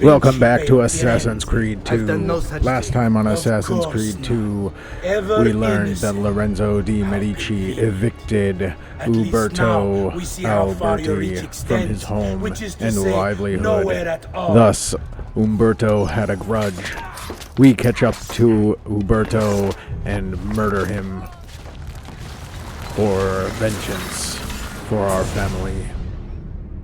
Welcome back to Assassin's Creed 2. Last time on Assassin's Creed 2, we learned that Lorenzo di Medici evicted Uberto Alberti from his home and livelihood. Thus, Umberto had a grudge. We catch up to Uberto and murder him for vengeance for our family.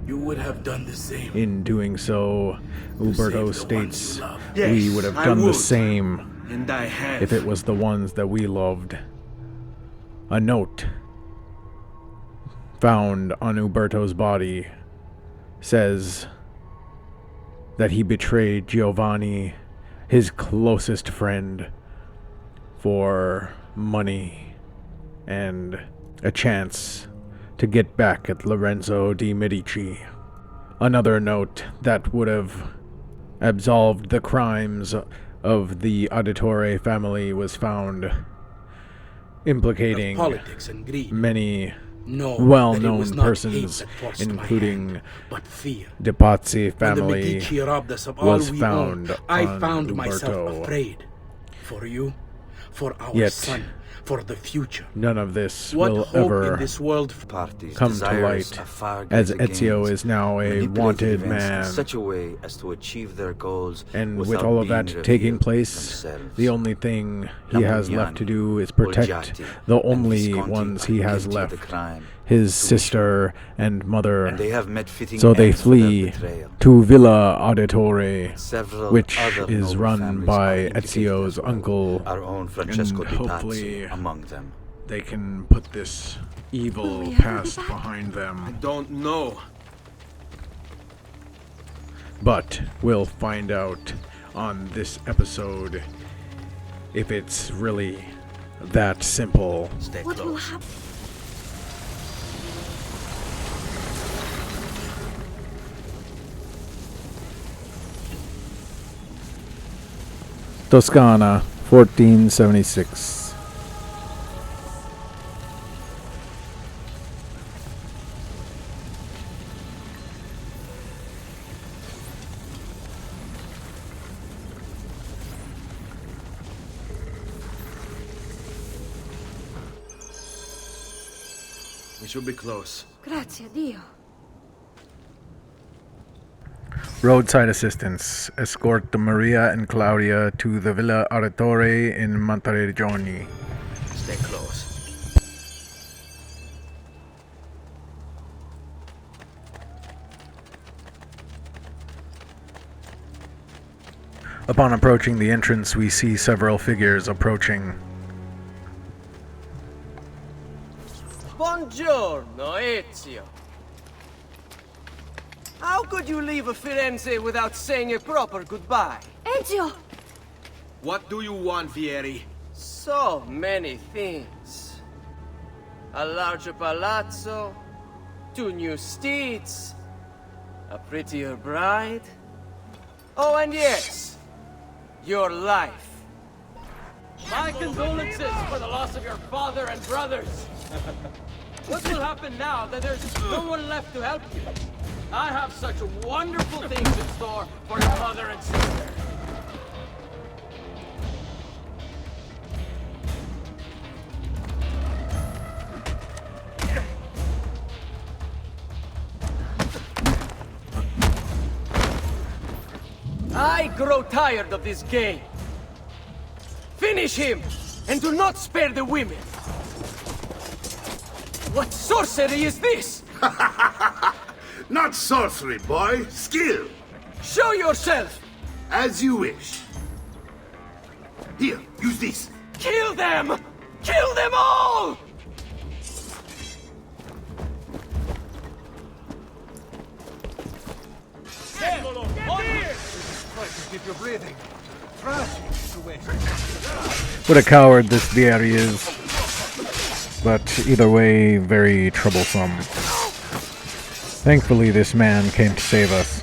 You would have done the same. In doing so, Uberto states we would have done the same and I have. if it was the ones that we loved. A note found on Uberto's body says that he betrayed Giovanni, his closest friend, for money and a chance to get back at Lorenzo di Medici. Another note that would have absolved the crimes of the Auditore family was found, implicating politics and greed. many No, well-known persons, including the Pazzi family, was found I on found Uberto. myself afraid. For you, for our Yet, son, for the future. none of this What will hope ever in this world come to light, as Ezio is now a wanted man. In such a way as to achieve their goals, And with without all of being that taking revealed place, themselves. the only thing he has left to do is protect the only ones he has left, his sister and mother. And they have met fitting So they ends for their flee betrayal. to Villa Auditore, Several which other is noble run families by are implicated Ezio's as well. uncle, Our own Francesco and di hopefully Pazzi among them. they can put this evil Will we ever be past back? behind them. Don't know. But we'll find out on this episode if it's really that simple. Stay What will close. happen? Toscana, 1476. We should be close. Grazie a Dio. Roadside assistance. Escort Maria and Claudia to the Villa Auditore in Monterigioni. Stay close. Upon approaching the entrance, we see several figures approaching. Buongiorno, Ezio. How could you leave Firenze without saying a proper goodbye? Ezio! What do you want, Vieri? So many things. A larger palazzo, 2 new steeds, a prettier bride. Oh, and yes, your life. My condolences for the loss of your father and brothers. What will happen now that there's no one left to help you? I have such wonderful things in store for your mother and sister. I grow tired of this game. Finish him, and do not spare the women. What sorcery is this? Not sorcery, boy. Skill. Show yourself! As you wish. Here, use this. Kill them! Kill them all! Keep your breathing. Tragic situation. What a coward this Vieri is. But either way, very troublesome. Thankfully, this man came to save us.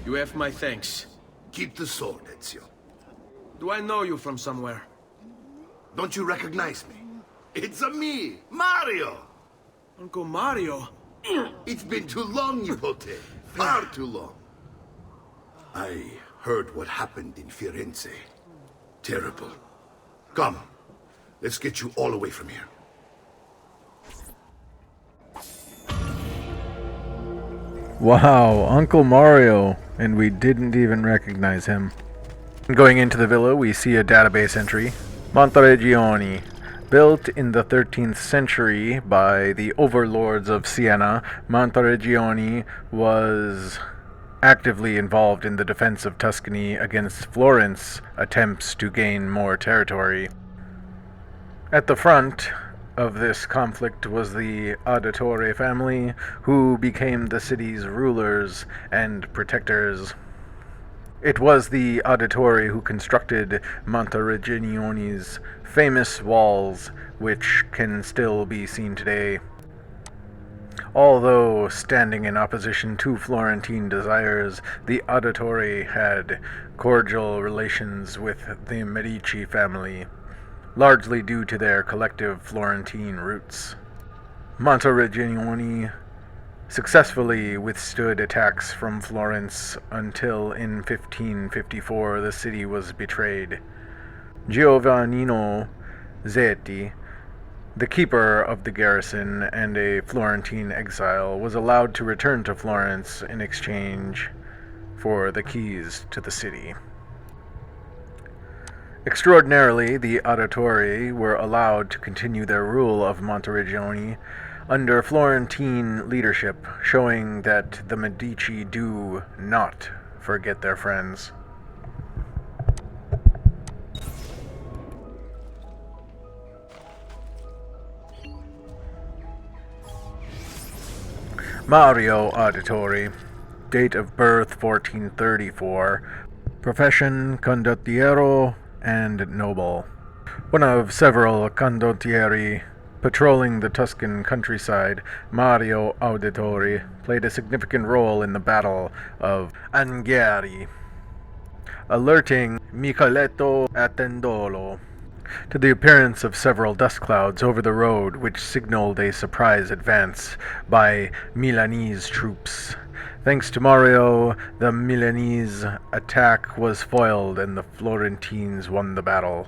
You have my thanks. Keep the sword, Ezio. Do I know you from somewhere? Don't you recognize me? It's a me, Mario! Uncle Mario? It's been too long, Nipote. Far too long. I heard what happened in Firenze. Terrible. Come, let's get you all away from here. Wow, Uncle Mario, and we didn't even recognize him. Going into the villa, we see a database entry. Monterigioni. Built in the 13th century by the overlords of Siena, Monterigioni was actively involved in the defense of Tuscany against Florence attempts to gain more territory. At the front of this conflict was the Auditore family, who became the city's rulers and protectors. It was the Auditore who constructed Monterigioni's famous walls, which can still be seen today. Although standing in opposition to Florentine desires, the Auditore had cordial relations with the Medici family, largely due to their collective Florentine roots. Monterigioni successfully withstood attacks from Florence until in 1554 the city was betrayed. Giovannino Zeti, the keeper of the garrison and a Florentine exile, was allowed to return to Florence in exchange for the keys to the city. Extraordinarily, the Auditore were allowed to continue their rule of Monterigioni under Florentine leadership, showing that the Medici do not forget their friends. Mario Auditore, date of birth 1434, profession condottiero and noble. One of several condottieri patrolling the Tuscan countryside, Mario Auditore played a significant role in the Battle of Anghiari, alerting Micheletto Attendolo to the appearance of several dust clouds over the road, which signaled a surprise advance by Milanese troops. Thanks to Mario, the Milanese attack was foiled and the Florentines won the battle.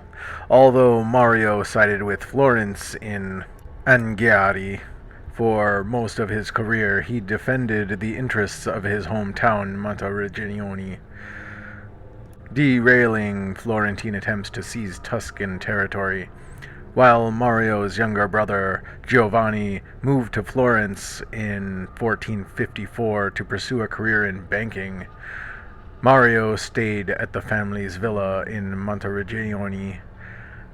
Although Mario sided with Florence in Anghiari for most of his career, he defended the interests of his hometown, Monterigioni, derailing Florentine attempts to seize Tuscan territory. While Mario's younger brother, Giovanni, moved to Florence in 1454 to pursue a career in banking, Mario stayed at the family's villa in Monterigioni,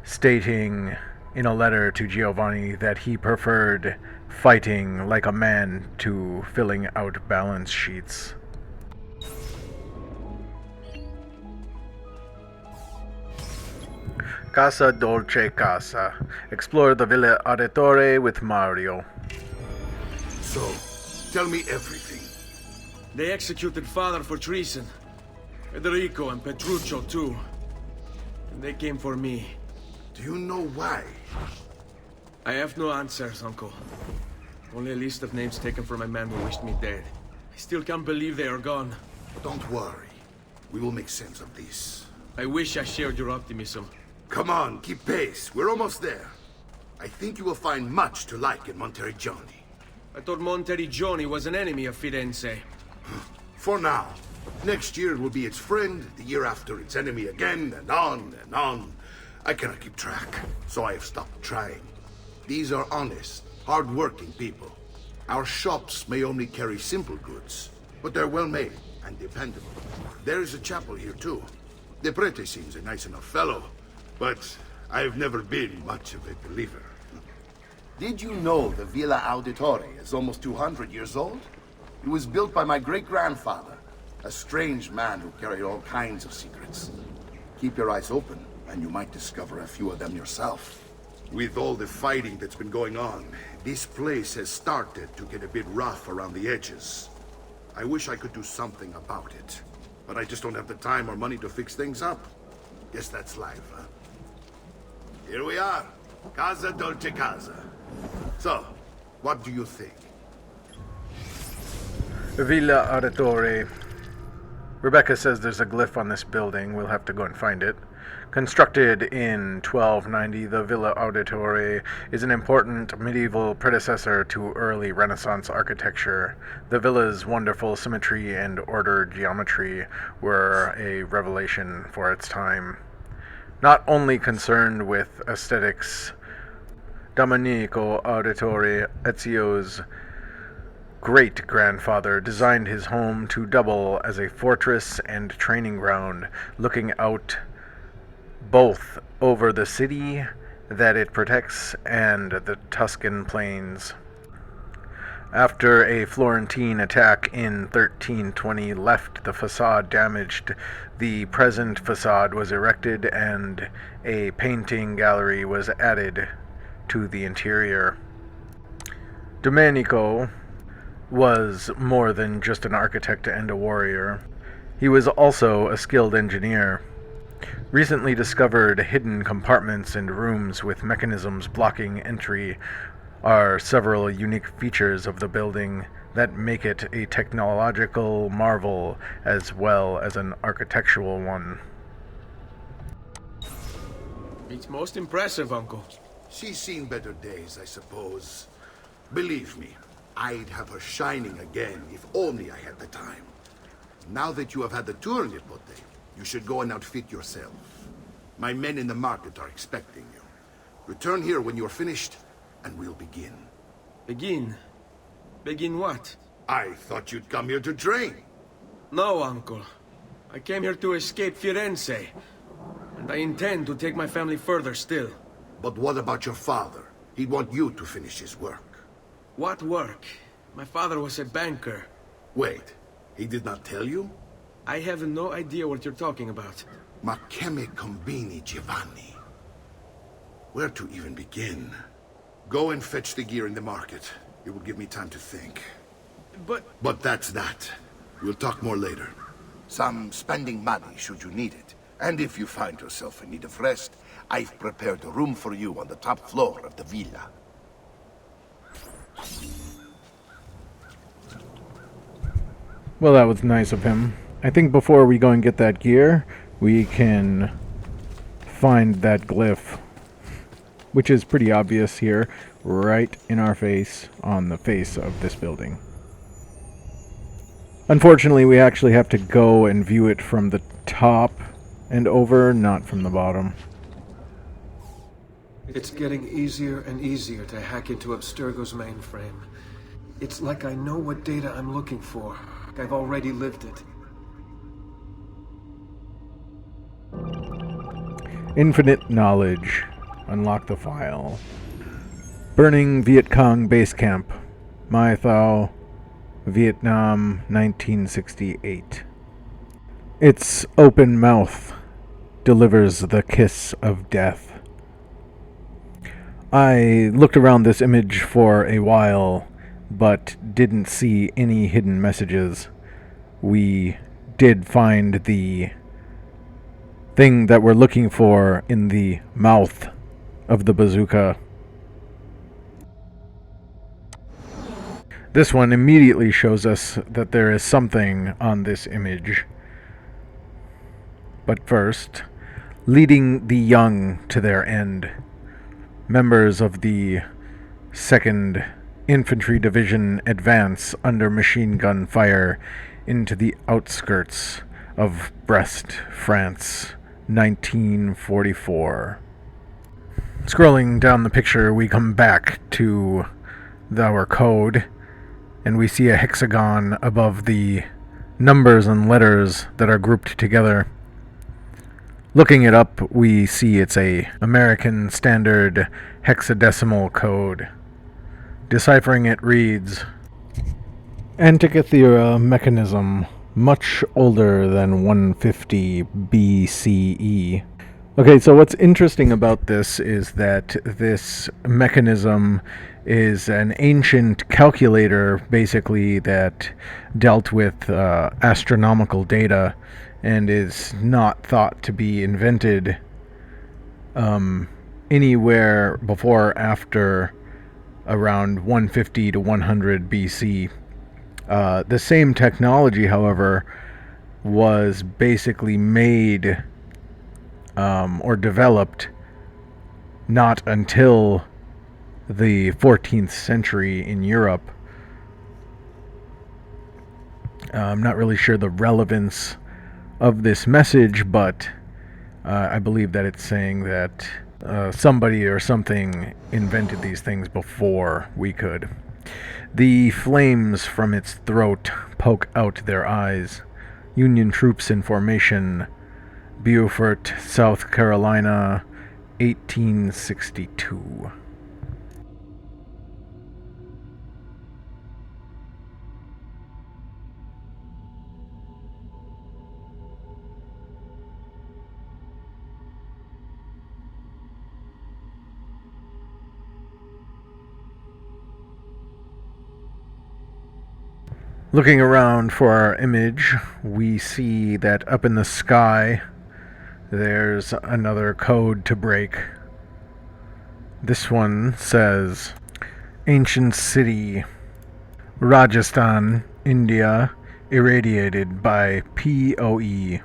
stating in a letter to Giovanni that he preferred fighting like a man to filling out balance sheets. Casa Dolce Casa. Explore the Villa Auditore with Mario. So, tell me everything. They executed father for treason. Federico and Petruccio too. And they came for me. Do you know why? I have no answers, Uncle. Only a list of names taken from a man who wished me dead. I still can't believe they are gone. Don't worry. We will make sense of this. I wish I shared your optimism. Come on, keep pace. We're almost there. I think you will find much to like in Monterigioni. I thought Monteriggioni was an enemy of Firenze. For now. Next year it will be its friend, the year after its enemy again, and on and on. I cannot keep track, so I have stopped trying. These are honest, hard-working people. Our shops may only carry simple goods, but they're well made and dependable. There is a chapel here too. The prete seems a nice enough fellow, but I've never been much of a believer. Did you know the Villa Auditore is almost 200 years old? It was built by my great-grandfather, a strange man who carried all kinds of secrets. Keep your eyes open, and you might discover a few of them yourself. With all the fighting that's been going on, this place has started to get a bit rough around the edges. I wish I could do something about it. but I just don't have the time or money to fix things up. Guess that's life, huh? Here we are. Casa Dolce Casa. So, what do you think? Villa Auditore. Rebecca says there's a glyph on this building. We'll have to go and find it. Constructed in 1290, the Villa Auditore is an important medieval predecessor to early Renaissance architecture. The villa's wonderful symmetry and ordered geometry were a revelation for its time. Not only concerned with aesthetics, Domenico Auditore, Ezio's great-grandfather, designed his home to double as a fortress and training ground, looking out both over the city that it protects and the Tuscan plains. After a Florentine attack in 1320 left the facade damaged, the present facade was erected and a painting gallery was added to the interior. Domenico was more than just an architect and a warrior. He was also a skilled engineer. Recently discovered hidden compartments and rooms with mechanisms blocking entry are several unique features of the building that make it a technological marvel as well as an architectural one. It's most impressive, Uncle. She's seen better days, I suppose. Believe me, I'd have her shining again if only I had the time. Now that you have had the tour, Nipote, you should go and outfit yourself. My men in the market are expecting you. Return here when you're finished, and we'll begin. Begin? Begin what? I thought you'd come here to train. No, Uncle. I came here to escape Firenze. And I intend to take my family further still. But what about your father? He'd want you to finish his work. What work? My father was a banker. Wait, he did not tell you? I have no idea what you're talking about. Ma che me combini, Giovanni? Where to even begin? Go and fetch the gear in the market. It will give me time to think. But that's that. We'll talk more later. Some spending money should you need it. And if you find yourself in need of rest, I've prepared a room for you on the top floor of the villa. Well, that was nice of him. I think before we go and get that gear, we can find that glyph, which is pretty obvious here, right in our face, on the face of this building. Unfortunately, we actually have to go and view it from the top and over, not from the bottom. It's getting easier and easier to hack into Abstergo's mainframe. It's like I know what data I'm looking for. I've already lived it. Infinite knowledge. Unlock the file. Burning Viet Cong base camp. Mai Thao, Vietnam, 1968. Its open mouth delivers the kiss of death. I looked around this image for a while, but didn't see any hidden messages. We did find the thing that we're looking for in the mouth of the bazooka. This one immediately shows us that there is something on this image. But first, leading the young to their end. Members of the 2nd Infantry Division advance under machine gun fire into the outskirts of Brest, France, 1944. Scrolling down the picture, we come back to our code, and we see a hexagon above the numbers and letters that are grouped together. Looking it up, we see it's a American Standard hexadecimal code. Deciphering it reads, Antikythera mechanism, much older than 150 BCE. Okay, so what's interesting about this is that this mechanism is an ancient calculator, basically, that dealt with astronomical data and is not thought to be invented anywhere before or after around 150 to 100 BC. The same technology, however, was basically made or developed not until the 14th century in Europe. I'm not really sure the relevance of this message, but I believe that it's saying that somebody or something invented these things before we could. The flames from its throat poke out their eyes. Union troops in formation. Beaufort, South Carolina, 1862. Looking around for our image, we see that up in the sky there's another code to break. This one says, Ancient City, Rajasthan, India, irradiated by POE.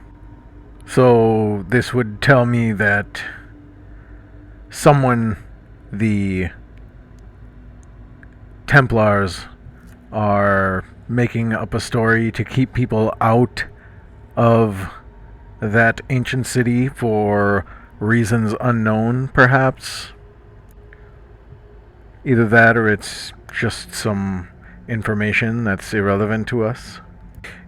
So this would tell me that someone, the Templars, are making up a story to keep people out of that ancient city for reasons unknown, perhaps. Either that or it's just some information that's irrelevant to us.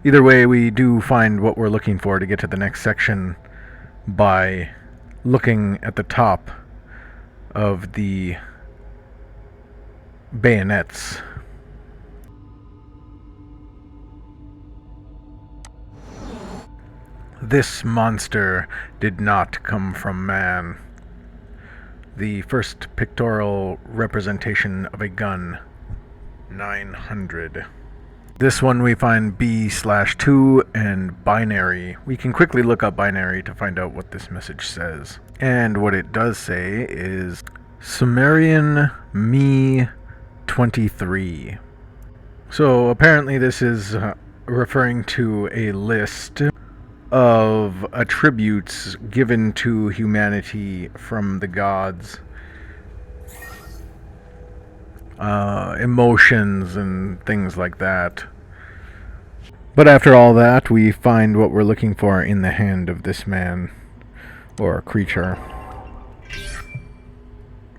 Either way, we do find what we're looking for to get to the next section by looking at the top of the bayonets. This monster did not come from man. The first pictorial representation of a gun, 900. This one we find B/2 and binary. We can quickly look up binary to find out what this message says. And what it does say is Sumerian Me 23. So apparently this is referring to a list of attributes given to humanity from the gods. Emotions and things like that. But after all that, we find what we're looking for in the hand of this man, or creature.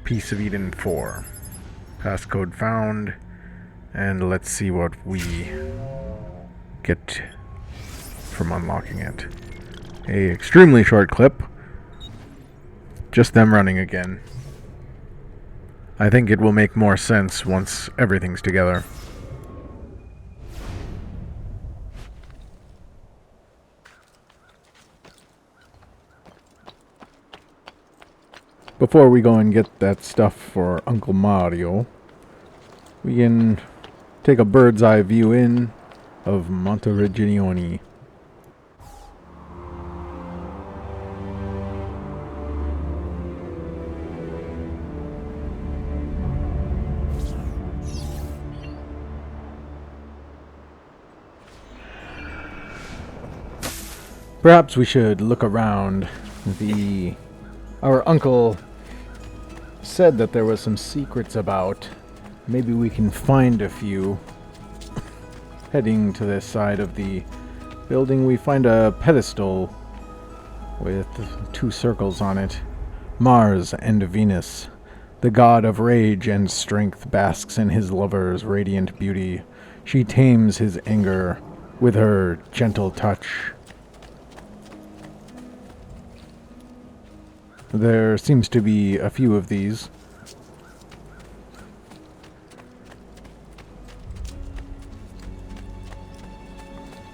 Piece of Eden 4. Passcode found, and let's see what we get from unlocking it. A extremely short clip. Just them running again. I think it will make more sense once everything's together. Before we go and get that stuff for Uncle Mario, we can take a bird's eye view in of Monterigioni. Perhaps we should look around. Our uncle said that there was some secrets about. Maybe we can find a few. Heading to this side of the building, we find a pedestal with 2 circles on it. Mars and Venus. The god of rage and strength basks in his lover's radiant beauty. She tames his anger with her gentle touch. There seems to be a few of these.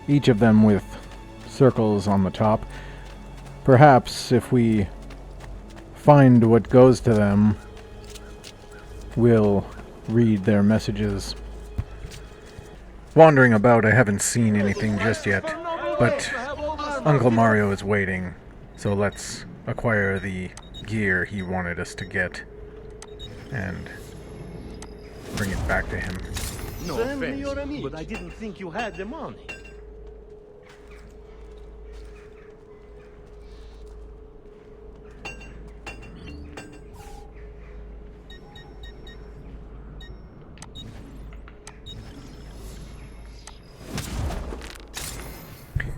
Each of them with circles on the top. Perhaps if we find what goes to them, we'll read their messages. Wandering about, I haven't seen anything just yet, but Uncle Mario is waiting, so let's acquire the gear he wanted us to get and bring it back to him. No offense, but I didn't think you had the money.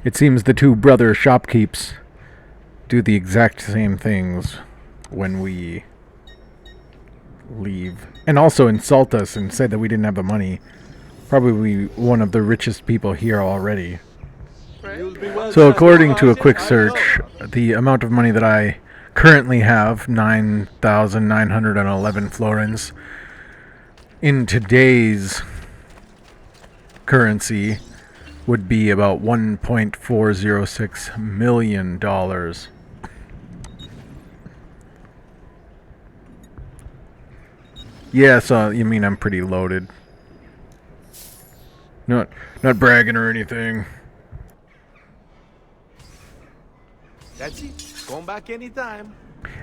It seems the two brother shopkeepers do the exact same things when we leave. And also insult us and say that we didn't have the money. Probably one of the richest people here already. So according to a quick search, the amount of money that I currently have, 9,911 florins, in today's currency would be about $1.406 million. Yeah, so you mean I'm pretty loaded. Not bragging or anything. That's it. Come back anytime.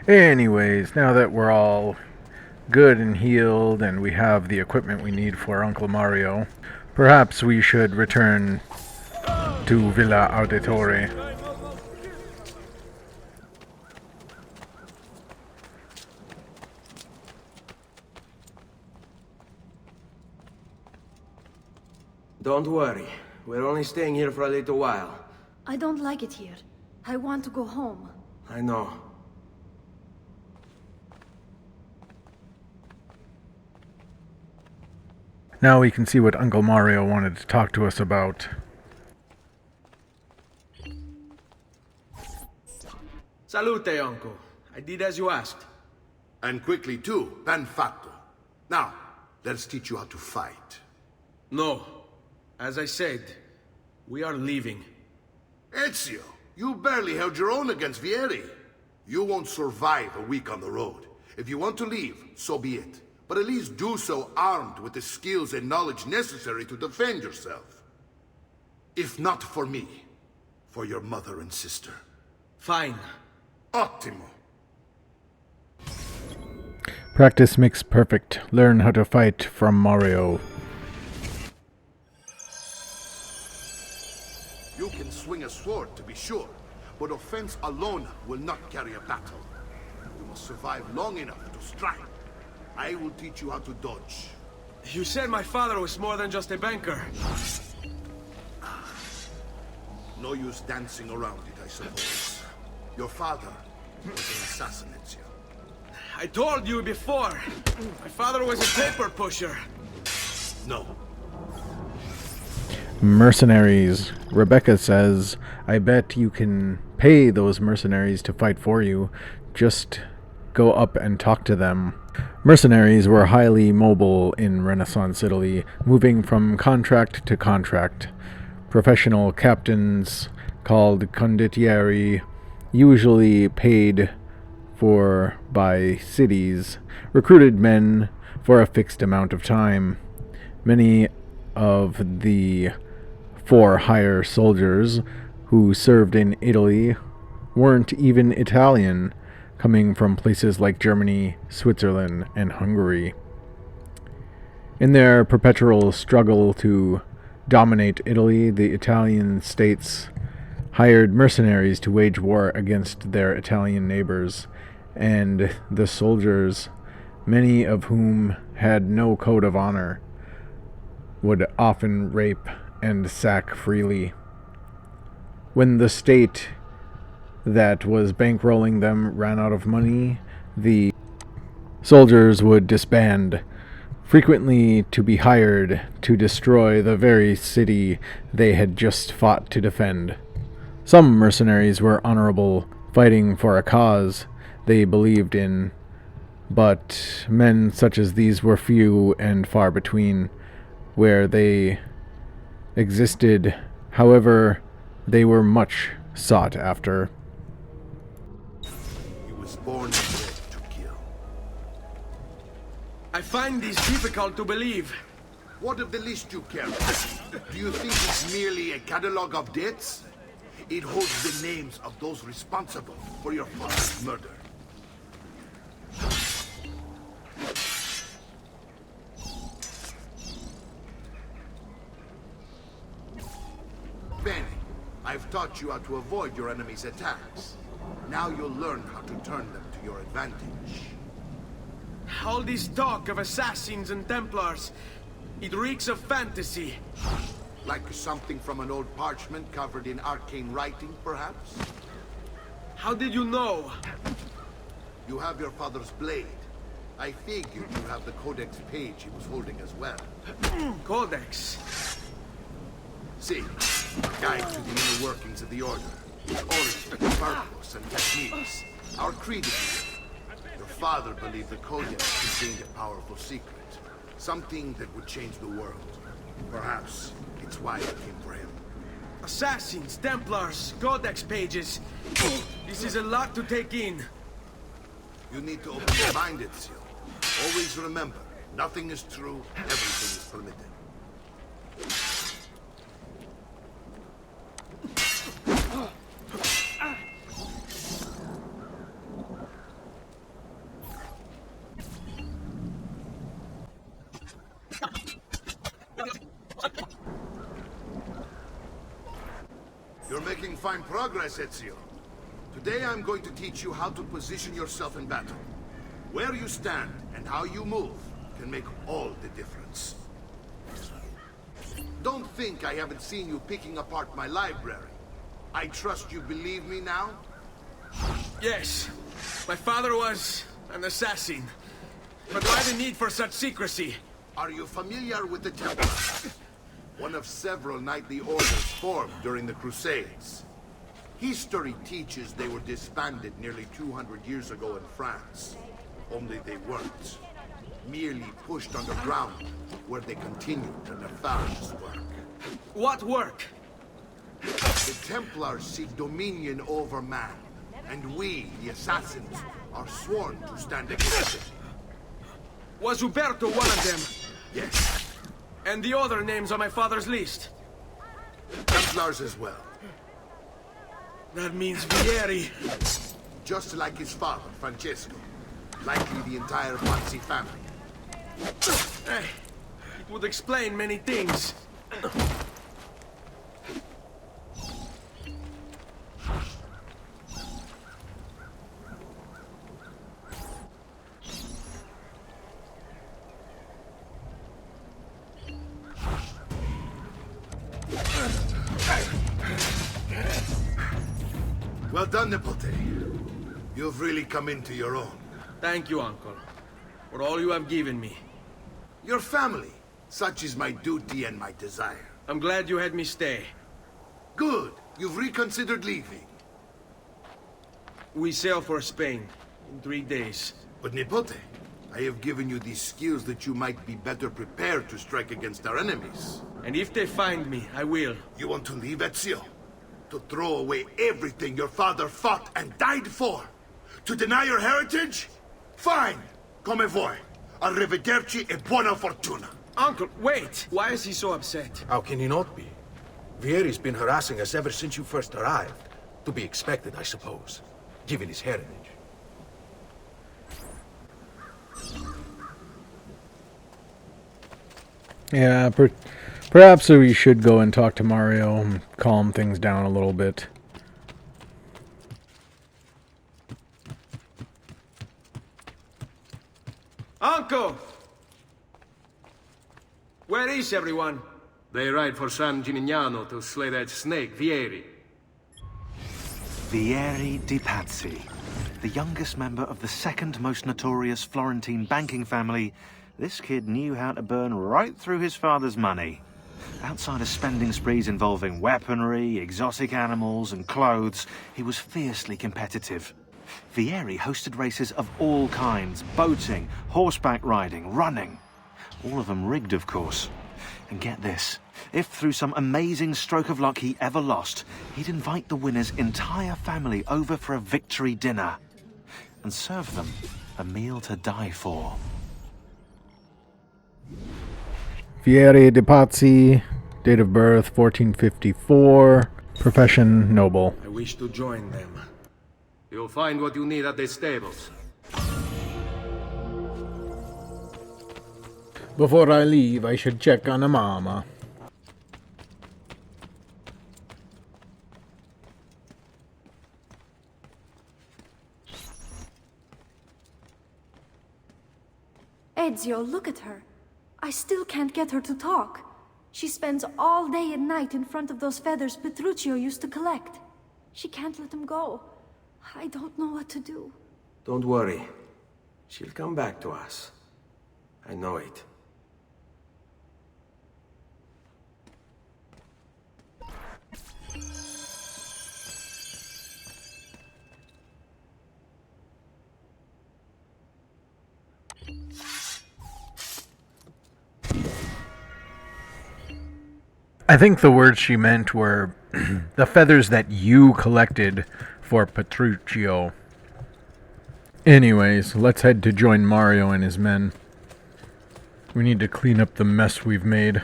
Anyways, now that we're all good and healed and we have the equipment we need for Uncle Mario, perhaps we should return to Villa Auditore. Don't worry. We're only staying here for a little while. I don't like it here. I want to go home. I know. Now we can see what Uncle Mario wanted to talk to us about. Salute, Uncle. I did as you asked. And quickly too, ben fatto. Now, let's teach you how to fight. No. As I said, we are leaving. Ezio, you barely held your own against Vieri. You won't survive a week on the road. If you want to leave, so be it. But at least do so armed with the skills and knowledge necessary to defend yourself. If not for me, for your mother and sister. Fine. Ottimo. Practice makes perfect. Learn how to fight from Mario. You can swing a sword, to be sure, but offense alone will not carry a battle. You must survive long enough to strike. I will teach you how to dodge. You said my father was more than just a banker. No use dancing around it, I suppose. Your father was an assassin, Ezio. I told you before. My father was a paper pusher. No. Mercenaries. Rebecca says, I bet you can pay those mercenaries to fight for you. Just go up and talk to them. Mercenaries were highly mobile in Renaissance Italy, moving from contract to contract. Professional captains, called condottieri, usually paid for by cities, recruited men for a fixed amount of time. Many of the for-hire soldiers who served in Italy weren't even Italian, coming from places like Germany, Switzerland, and Hungary. In their perpetual struggle to dominate Italy, the Italian states hired mercenaries to wage war against their Italian neighbors, and the soldiers, many of whom had no code of honor, would often rape and sack freely. When the state that was bankrolling them ran out of money, the soldiers would disband, frequently to be hired to destroy the very city they had just fought to defend. Some mercenaries were honorable, fighting for a cause they believed in, but men such as these were few and far between. Where they existed, however, they were much sought after. He was born and bred I find this difficult to believe. What of the list you carry? Do you think it's merely a catalog of debts? It holds the names of those responsible for your father's murder. Benny, I've taught you how to avoid your enemy's attacks. Now you'll learn how to turn them to your advantage. All this talk of assassins and Templars, it reeks of fantasy. Like something from an old parchment covered in arcane writing, perhaps? How did you know? You have your father's blade. I figured you have the codex page he was holding as well. Codex? See, a guide to the inner workings of the Order. Origin, purpose, and techniques. Our creed is here. Your father believed the codex contained a powerful secret. Something that would change the world. Perhaps it's why I came for him. Assassins, Templars, Codex pages. This is a lot to take in. You need to open your mind, Ezio. Always remember, nothing is true, everything is permitted. You're making fine progress, Ezio. Today I'm going to teach you how to position yourself in battle. Where you stand and how you move can make all the difference. Don't think I haven't seen you picking apart my library. I trust you believe me now? Yes. My father was an assassin. But why the need for such secrecy? Are you familiar with the Templars? One of several knightly orders formed during the Crusades. History teaches they were disbanded nearly 200 years ago in France. Only they weren't. Merely pushed underground, where they continued their nefarious work. What work? The Templars seek dominion over man, and we, the assassins, are sworn to stand against it. Was Uberto one of them? Yes. And the other names on my father's list? Templars as well. That means Vieri. Just like his father, Francesco. Likely the entire Pazzi family. Hey, it would explain many things. Well done, Nipote. You've really come into your own. Thank you, Uncle, for all you have given me. Your family. Such is my duty and my desire. I'm glad you had me stay. Good. You've reconsidered leaving. We sail for Spain in 3 days. But Nipote, I have given you these skills that you might be better prepared to strike against our enemies. And if they find me, I will. You want to leave, Ezio? To throw away everything your father fought and died for? To deny your heritage? Fine. Come vuoi. Arrivederci e buona fortuna. Uncle, wait! Why is he so upset? How can he not be? Vieri's been harassing us ever since you first arrived. To be expected, I suppose, given his heritage. Yeah, perhaps we should go and talk to Mario and calm things down a little bit. Uncle! Where is everyone? They ride for San Gimignano to slay that snake, Vieri. Vieri di Pazzi, the youngest member of the second most notorious Florentine banking family. This kid knew how to burn right through his father's money. Outside of spending sprees involving weaponry, exotic animals, and clothes, he was fiercely competitive. Vieri hosted races of all kinds, boating, horseback riding, running. All of them rigged, of course. And get this, if through some amazing stroke of luck he ever lost, he'd invite the winner's entire family over for a victory dinner and serve them a meal to die for. Vieri de Pazzi, date of birth 1454, profession noble. I wish to join them. You'll find what you need at the stables. Before I leave, I should check on a mama. Ezio, look at her. I still can't get her to talk. She spends all day and night in front of those feathers Petruchio used to collect. She can't let them go. I don't know what to do. Don't worry. She'll come back to us. I know it. I think the words she meant were the feathers that you collected for Petruchio. Anyways, let's head to join Mario and his men. We need to clean up the mess we've made.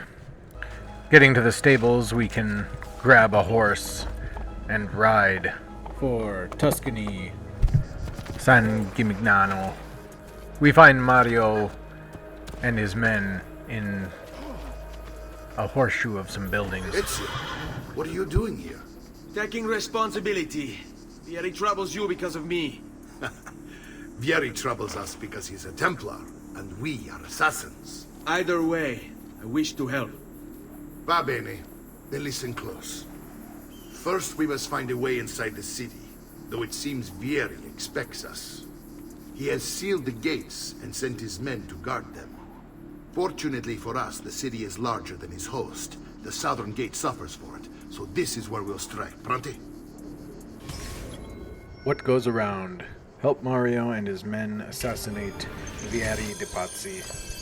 Getting to the stables, we can grab a horse and ride for Tuscany, San Gimignano. We find Mario and his men in a horseshoe of some buildings. Ezio, what are you doing here? Taking responsibility. Vieri troubles you because of me. Vieri troubles us because he's a Templar, and we are assassins. Either way, I wish to help. Va bene. Then listen close. First, we must find a way inside the city, though it seems Vieri expects us. He has sealed the gates and sent his men to guard them. Fortunately for us, the city is larger than his host. The southern gate suffers for it, so this is where we'll strike. Pronti? What goes around? Help Mario and his men assassinate Vieri de Pazzi.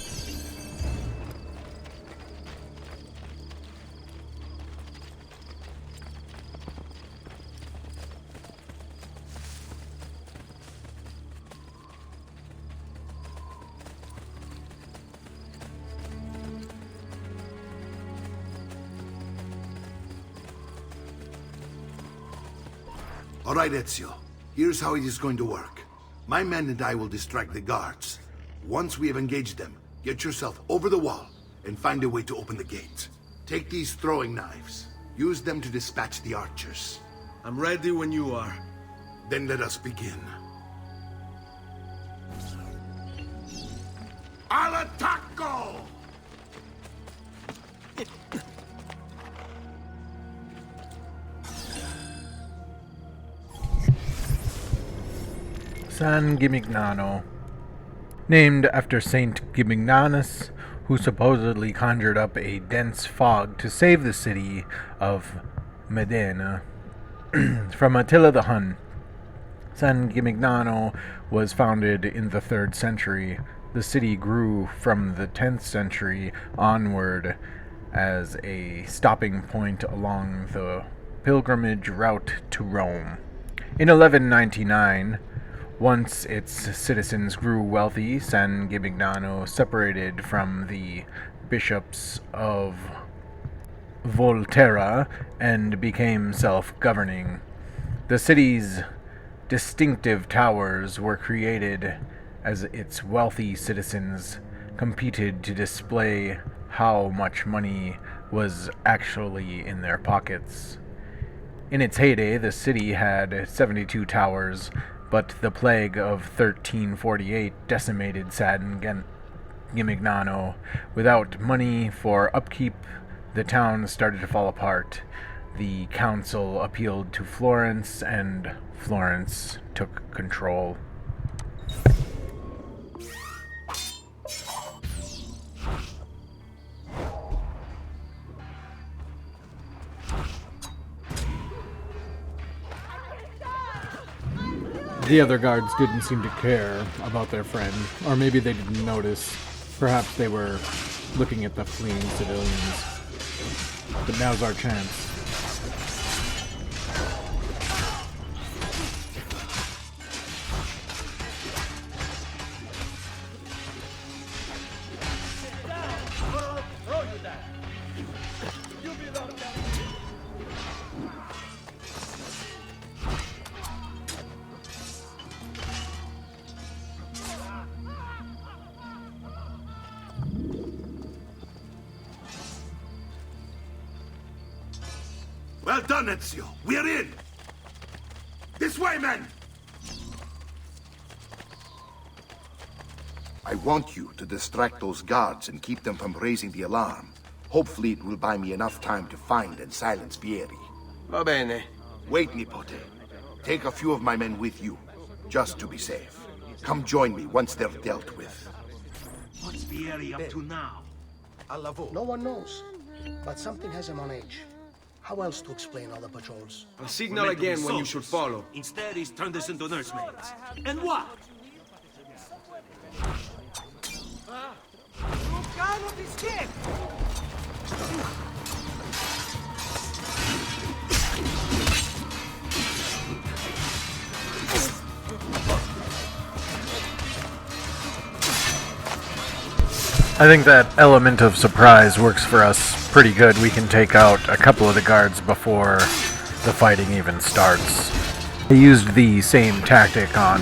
All right, Ezio. Here's how it is going to work. My men and I will distract the guards. Once we have engaged them, get yourself over the wall and find a way to open the gate. Take these throwing knives. Use them to dispatch the archers. I'm ready when you are. Then let us begin. Al attacco! San Gimignano, named after Saint Gimignanus, who supposedly conjured up a dense fog to save the city of Modena from Attila the Hun. San Gimignano was founded in the 3rd century. The city grew from the 10th century onward as a stopping point along the pilgrimage route to Rome. In 1199, once its citizens grew wealthy, San Gimignano separated from the bishops of Volterra and became self-governing. The city's distinctive towers were created as its wealthy citizens competed to display how much money was actually in their pockets. In its heyday, the city had 72 towers, but the plague of 1348 decimated San Gimignano. Without money for upkeep, the town started to fall apart. The council appealed to Florence, and Florence took control. The other guards didn't seem to care about their friend, or maybe they didn't notice. Perhaps they were looking at the fleeing civilians. But now's our chance. done, Ezio. We're in. This way, men! I want you to distract those guards and keep them from raising the alarm. Hopefully it will buy me enough time to find and silence Vieri. Va bene. Wait, Nipote. Take a few of my men with you, just to be safe. Come join me once they're dealt with. What's Vieri up to now? No one knows, but something has him on edge. How else to explain all the patrols? I'll signal again when you should follow. Instead, he's turned us into nursemaids. And what? I think that element of surprise works for us pretty good. We can take out a couple of the guards before the fighting even starts. They used the same tactic on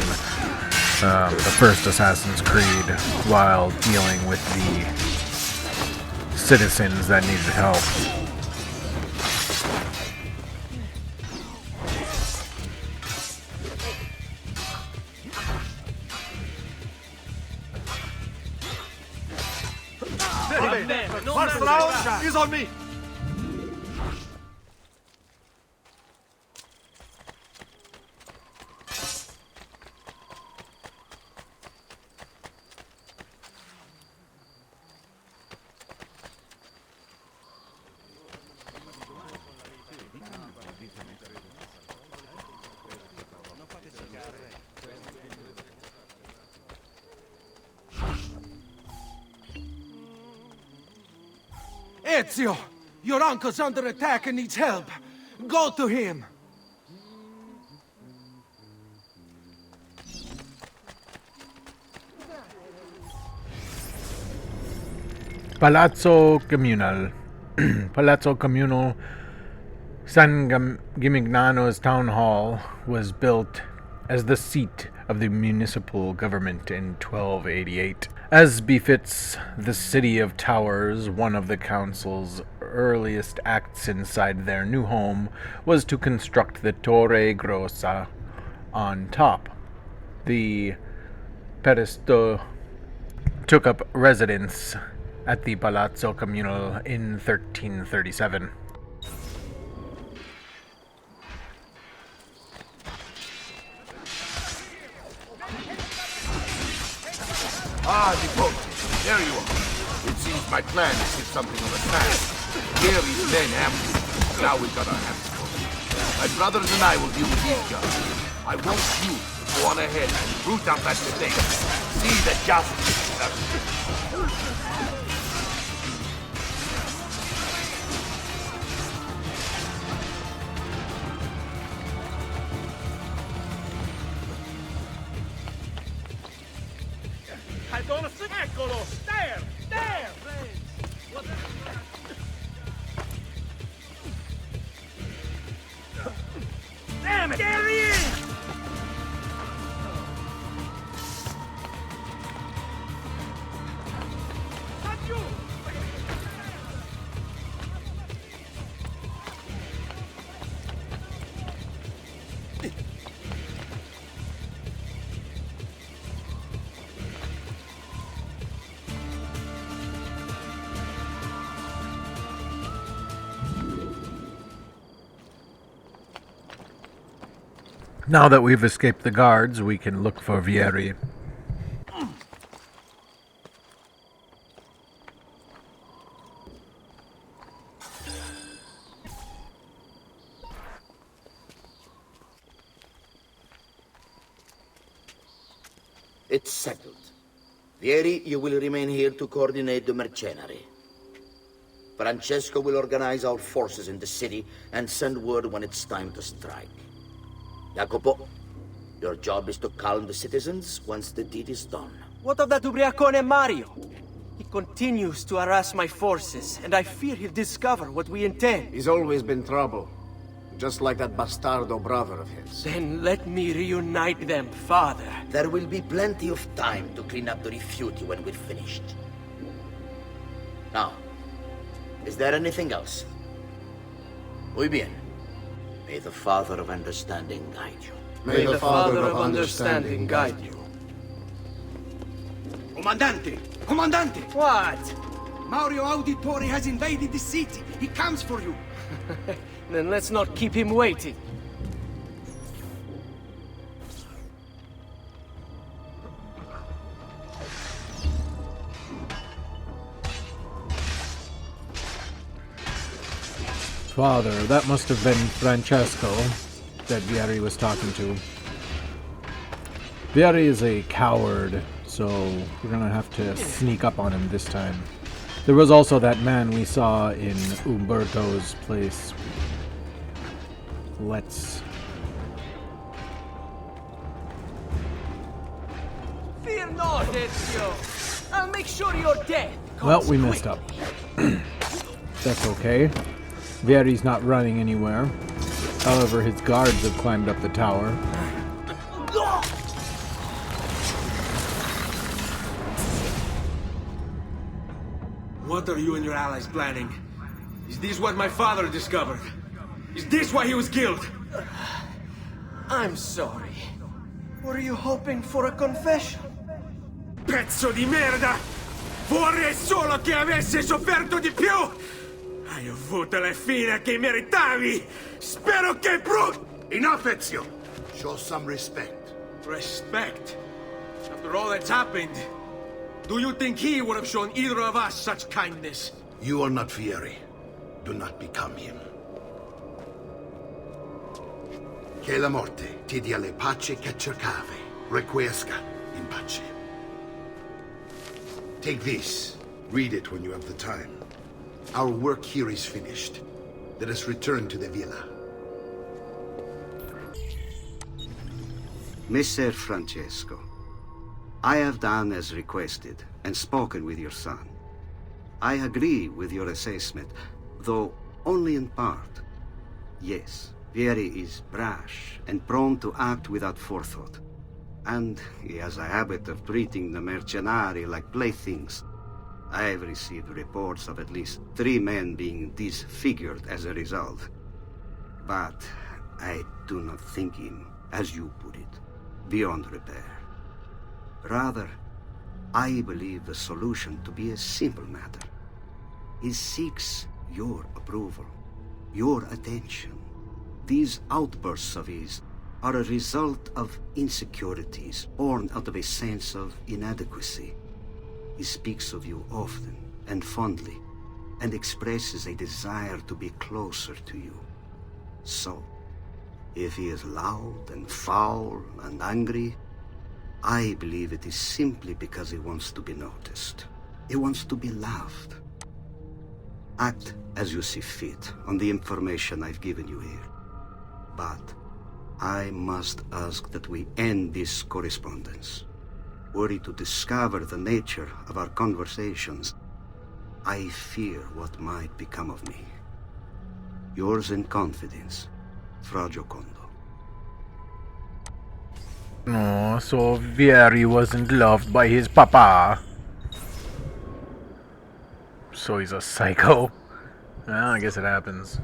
the first Assassin's Creed while dealing with the citizens that needed help. First round is on me! Ezio! Your uncle's under attack and needs help. Go to him! Palazzo Comunal. Palazzo Comunal San Gimignano's town hall was built as the seat of the municipal government in 1288. As befits the City of Towers, one of the council's earliest acts inside their new home was to construct the Torre Grossa on top. The Peristo took up residence at the Palazzo Comunal in 1337. Ah, Nipote, there you are. It seems my plan is hit something on the sand. Vieri's men ambushed. Now we've got our hands full. My brothers and I will deal with these guys. I want you to go on ahead and root out that mistake. See that justice is served. Eccolo! There! There! Damn it! There he is! Not you! Now that we've escaped the guards, we can look for Vieri. It's settled. Vieri, you will remain here to coordinate the mercenary. Francesco will organize our forces in the city and send word when it's time to strike. Jacopo, your job is to calm the citizens once the deed is done. What of that ubriacone Mario? He continues to harass my forces, and I fear he'll discover what we intend. He's always been trouble. Just like that bastardo brother of his. Then let me reunite them, father. There will be plenty of time to clean up the rifiuti when we're finished. Now, is there anything else? Muy bien. May the Father of Understanding guide you. May the Father of Understanding guide you. Comandante! Comandante! What? Mario Auditore has invaded the city. He comes for you. Then let's not keep him waiting. Father, that must have been Francesco that Vieri was talking to. Vieri is a coward, so we're gonna have to sneak up on him this time. There was also that man we saw in Umberto's place. Fear not, Ezio. I'll make sure you're dead. Well, we messed up. That's okay. Vieri's not running anywhere. However, his guards have climbed up the tower. What are you and your allies planning? Is this what my father discovered? Is this why he was killed? I'm sorry. Were you hoping for a confession? Pezzo di merda! Vorrei solo che avessi sofferto di più! Hai avuto la fine che meritavi! Spero che Enough, Ezio! Show some respect. Respect? After all that's happened, do you think he would have shown either of us such kindness? You are not Fieri. Do not become him. Che la morte ti dia le pace che cercavi. Requiesca in pace. Take this. Read it when you have the time. Our work here is finished. Let us return to the villa. Messer Francesco, I have done as requested and spoken with your son. I agree with your assessment, though only in part. Yes, Vieri is brash and prone to act without forethought. And he has a habit of treating the mercenari like playthings. I have received reports of at least 3 men being disfigured as a result. But I do not think him, as you put it, beyond repair. Rather, I believe the solution to be a simple matter. He seeks your approval, your attention. These outbursts of his are a result of insecurities born out of a sense of inadequacy. He speaks of you often and fondly, and expresses a desire to be closer to you. So, if he is loud and foul and angry, I believe it is simply because he wants to be noticed. He wants to be loved. Act as you see fit on the information I've given you here. But I must ask that we end this correspondence. Were he to discover the nature of our conversations, I fear what might become of me. Yours in confidence, Fra Giocondo. Oh, so Vieri wasn't loved by his papa. So he's a psycho. Well, I guess it happens.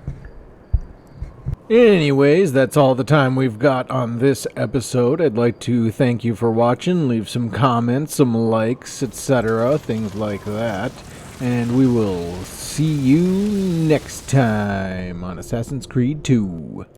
Anyways, that's all the time we've got on this episode. I'd like to thank you for watching. Leave some comments, some likes, etc. Things like that. And we will see you next time on Assassin's Creed 2.